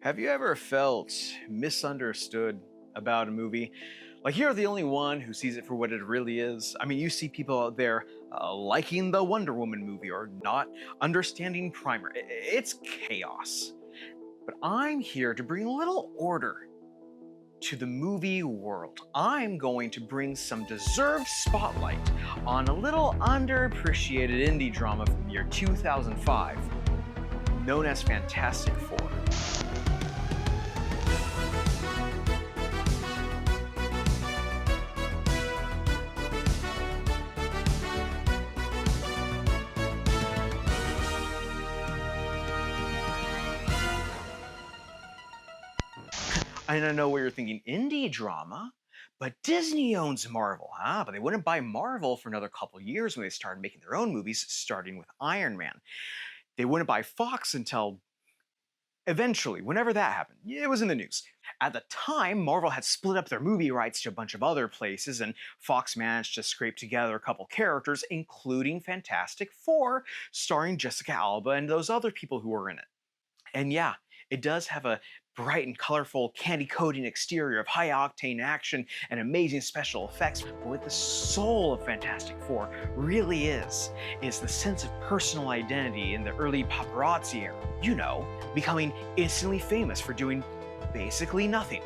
Have you ever felt misunderstood about a movie? Like you're the only one who sees it for what it really is. I mean, you see people out there liking the Wonder Woman movie or not understanding Primer. It's chaos. But I'm here to bring a little order to the movie world. I'm going to bring some deserved spotlight on a little underappreciated indie drama from the year 2005, known as Fantastic Four. I don't know what you're thinking, indie drama? But Disney owns Marvel, huh? But they wouldn't buy Marvel for another couple years when they started making their own movies, starting with Iron Man. They wouldn't buy Fox until eventually, whenever that happened. It was in the news. At the time, Marvel had split up their movie rights to a bunch of other places, and Fox managed to scrape together a couple characters, including Fantastic Four, starring Jessica Alba and those other people who were in it. And yeah, it does have a bright and colorful candy coating exterior of high octane action and amazing special effects, but what the soul of Fantastic Four really is the sense of personal identity in the early paparazzi era. You know, becoming instantly famous for doing basically nothing.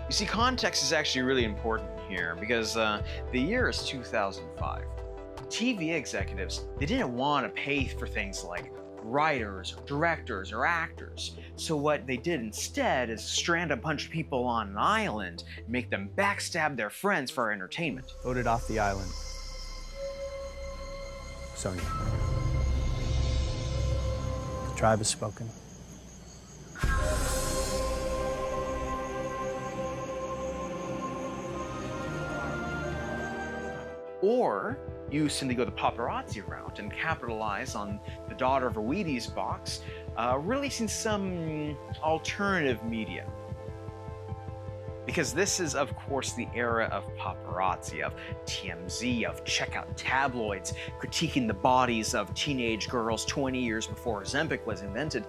You see, context is actually really important here because the year is 2005. TV executives, they didn't want to pay for things like writers, or directors, or actors. So what they did instead is strand a bunch of people on an island and make them backstab their friends for entertainment. Voted off the island. Sonya. The tribe has spoken. Or you simply go the paparazzi route and capitalize on the daughter of a Wheaties box, releasing some alternative media. Because this is, of course, the era of paparazzi, of TMZ, of checkout tabloids, critiquing the bodies of teenage girls 20 years before Ozempic was invented.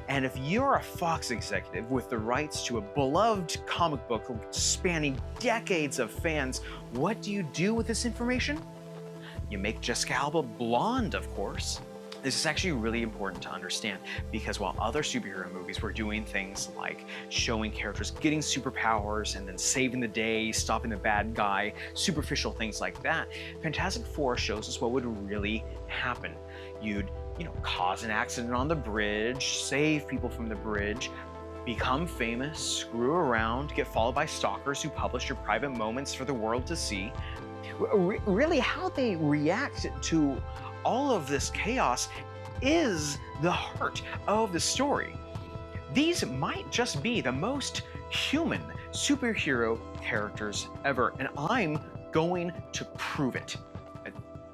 And if you're a Fox executive with the rights to a beloved comic book spanning decades of fans, what do you do with this information? You make Jessica Alba blonde, of course. This is actually really important to understand because while other superhero movies were doing things like showing characters getting superpowers and then saving the day, stopping the bad guy, superficial things like that, Fantastic Four shows us what would really happen. You'd, cause an accident on the bridge, save people from the bridge, become famous, screw around, get followed by stalkers who publish your private moments for the world to see. Really, how they react to all of this chaos is the heart of the story. These might just be the most human superhero characters ever, and I'm going to prove it.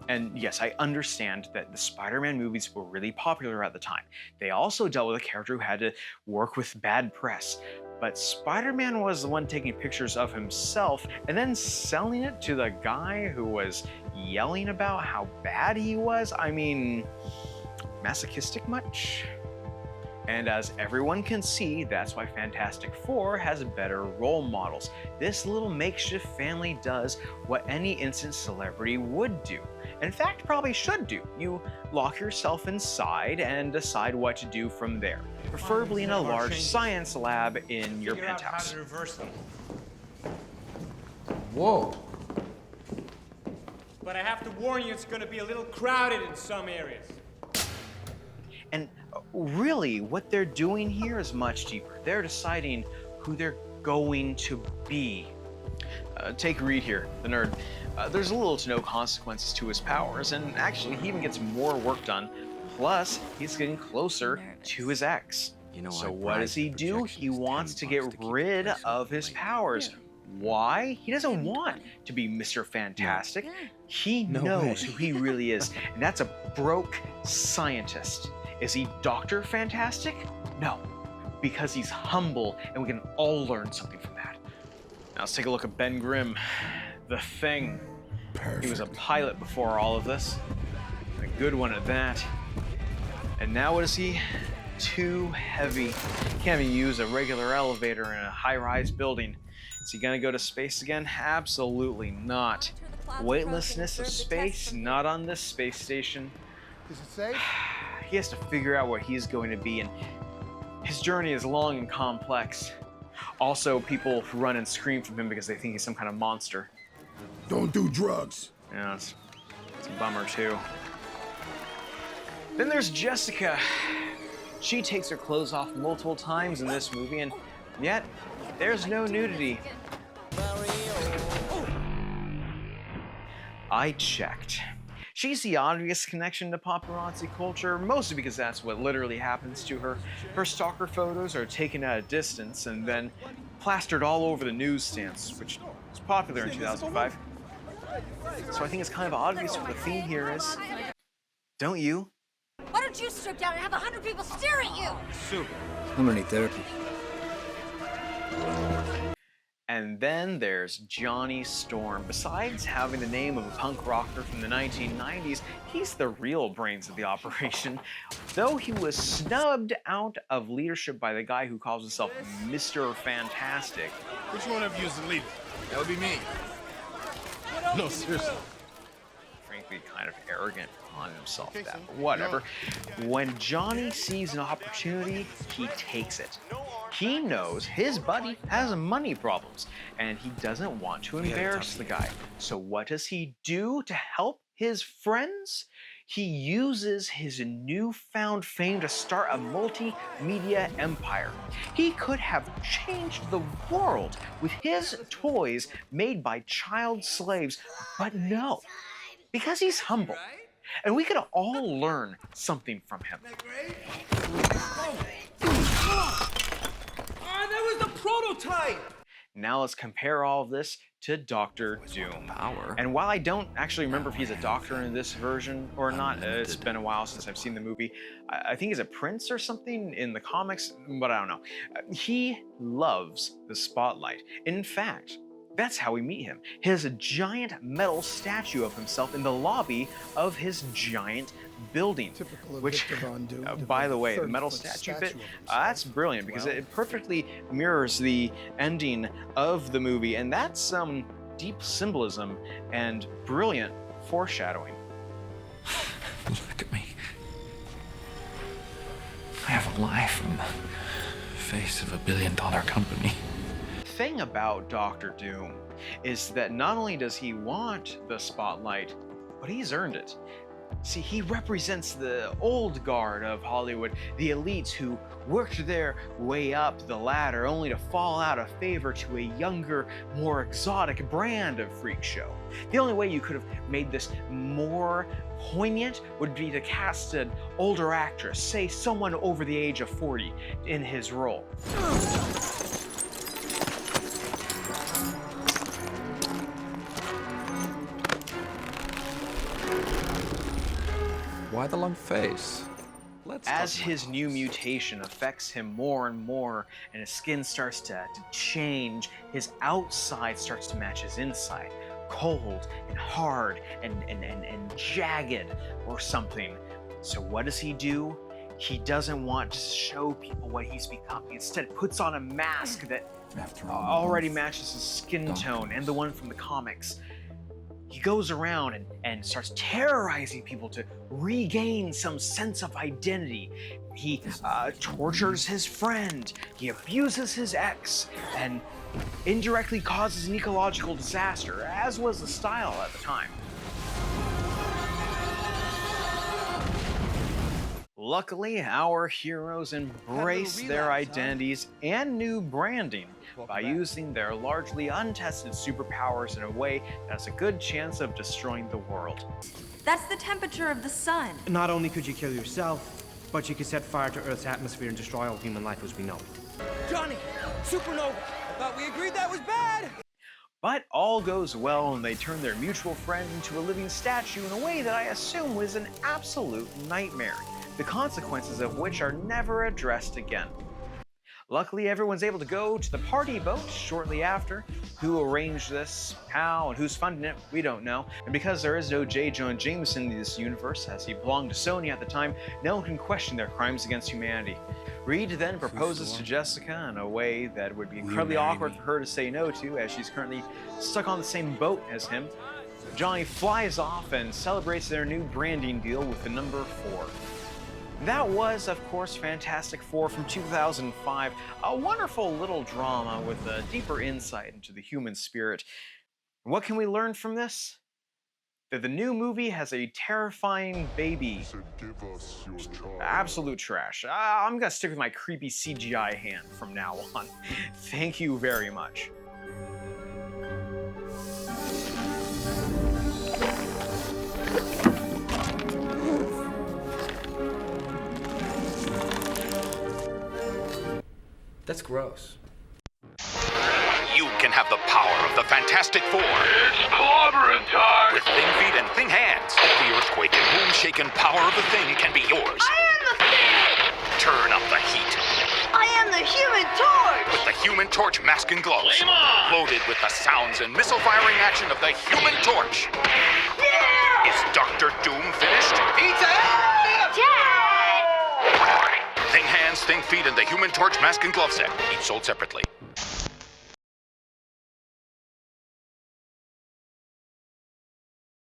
And yes, I understand that the Spider-Man movies were really popular at the time. They also dealt with a character who had to work with bad press. But Spider-Man was the one taking pictures of himself and then selling it to the guy who was yelling about how bad he was. I mean, masochistic much? And as everyone can see, that's why Fantastic Four has better role models. This little makeshift family does what any instant celebrity would do. In fact, probably should do. You lock yourself inside and decide what to do from there. Preferably in a large science lab in your penthouse. How to reverse them. Whoa. But I have to warn you, it's going to be a little crowded in some areas. And really, what they're doing here is much deeper. They're deciding who they're going to be. Take Reed here, the nerd. There's little to no consequences to his powers, and actually he even gets more work done. Plus, he's getting closer to his ex. So what does he do? He wants to get rid of his powers. Why? He doesn't want to be Mr. Fantastic. He knows who he really is, and that's a broke scientist. Is he Dr. Fantastic? No, because he's humble, and we can all learn something from that. Now let's take a look at Ben Grimm, the Thing. Perfect. He was a pilot before all of this, a good one at that. And now what is he? too heavy. Can't even use a regular elevator in a high-rise building. Is he gonna go to space again? Absolutely not. Weightlessness of space? Not on this space station. Is it safe? He has to figure out what he's going to be, and his journey is long and complex. Also, people run and scream from him because they think he's some kind of monster. Don't do drugs. Yeah, it's a bummer too. Then there's Jessica. She takes her clothes off multiple times in this movie, and yet there's no nudity. I checked. She's the obvious connection to paparazzi culture, mostly because that's what literally happens to her. Her stalker photos are taken at a distance and then plastered all over the newsstands, which was popular in 2005. So I think it's kind of obvious what the theme here is. Don't you? Why don't you strip down and have 100 people stare at you? Super. I'm gonna need therapy. And then there's Johnny Storm. Besides having the name of a punk rocker from the 1990s, he's the real brains of the operation. Though he was snubbed out of leadership by the guy who calls himself Mr. Fantastic. Which one of you is the leader? That would be me. No, seriously. Frankly, kind of arrogant on himself, that, but whatever. When Johnny sees an opportunity, he takes it. He knows his buddy has money problems, and he doesn't want to embarrass the guy. So what does he do to help his friends? He uses his newfound fame to start a multimedia empire. He could have changed the world with his toys made by child slaves, but no, because he's humble. And we could all learn something from him. That was the prototype! Now let's compare all of this to Dr. Doom. And while I don't actually remember if he's a doctor in this version or not, it's been a while since I've seen the movie. I think he's a prince or something in the comics, but I don't know. He loves the spotlight. In fact, that's how we meet him. He has a giant metal statue of himself in the lobby of his giant building. Which, by the way, the metal statue bit, that's brilliant because it perfectly mirrors the ending of the movie, and that's some deep symbolism and brilliant foreshadowing. Look at me. I have a life in the face of $1 billion company. The thing about Dr. Doom is that not only does he want the spotlight, but he's earned it. See, he represents the old guard of Hollywood, the elites who worked their way up the ladder only to fall out of favor to a younger, more exotic brand of freak show. The only way you could have made this more poignant would be to cast an older actress, say someone over the age of 40, in his role. Why the long face? As his new mutation affects him more and more, and his skin starts to change, his outside starts to match his inside. Cold and hard and jagged or something. So what does he do? He doesn't want to show people what he's becoming. Instead, puts on a mask that already matches his skin tone and the one from the comics. He goes around and starts terrorizing people to regain some sense of identity. He tortures his friend, he abuses his ex, and indirectly causes an ecological disaster, as was the style at the time. Luckily, our heroes embrace their identities and new branding by using their largely untested superpowers in a way that has a good chance of destroying the world. That's the temperature of the sun. Not only could you kill yourself, but you could set fire to Earth's atmosphere and destroy all human life as we know it. Johnny! Supernova! I thought we agreed that was bad! But all goes well and they turn their mutual friend into a living statue in a way that I assume was an absolute nightmare, the consequences of which are never addressed again. Luckily, everyone's able to go to the party boat shortly after. Who arranged this, how, and who's funding it, we don't know. And because there is no J. Jonah Jameson in this universe, as he belonged to Sony at the time, no one can question their crimes against humanity. Reed then proposes to Jessica in a way that would be incredibly awkward for her to say no to, as she's currently stuck on the same boat as him. Johnny flies off and celebrates their new branding deal with the number 4. That was, of course, Fantastic Four from 2005, a wonderful little drama with a deeper insight into the human spirit. What can we learn from this? That the new movie has a terrifying baby. Absolute trash. I'm gonna stick with my creepy CGI hand from now on. Thank you very much. That's gross. You can have the power of the Fantastic Four. It's clobbering time! With Thing Feet and Thing Hands, the earthquake and boom-shaking power of the Thing can be yours. I am the Thing! Turn up the heat. I am the Human Torch! With the Human Torch mask and gloves. Flame on! Loaded with the sounds and missile-firing action of the Human Torch. Yeah! Is Dr. Doom finished? Pizza! Dad! Thing Hands, Thing Feet, and the Human Torch mask and glove set, each sold separately.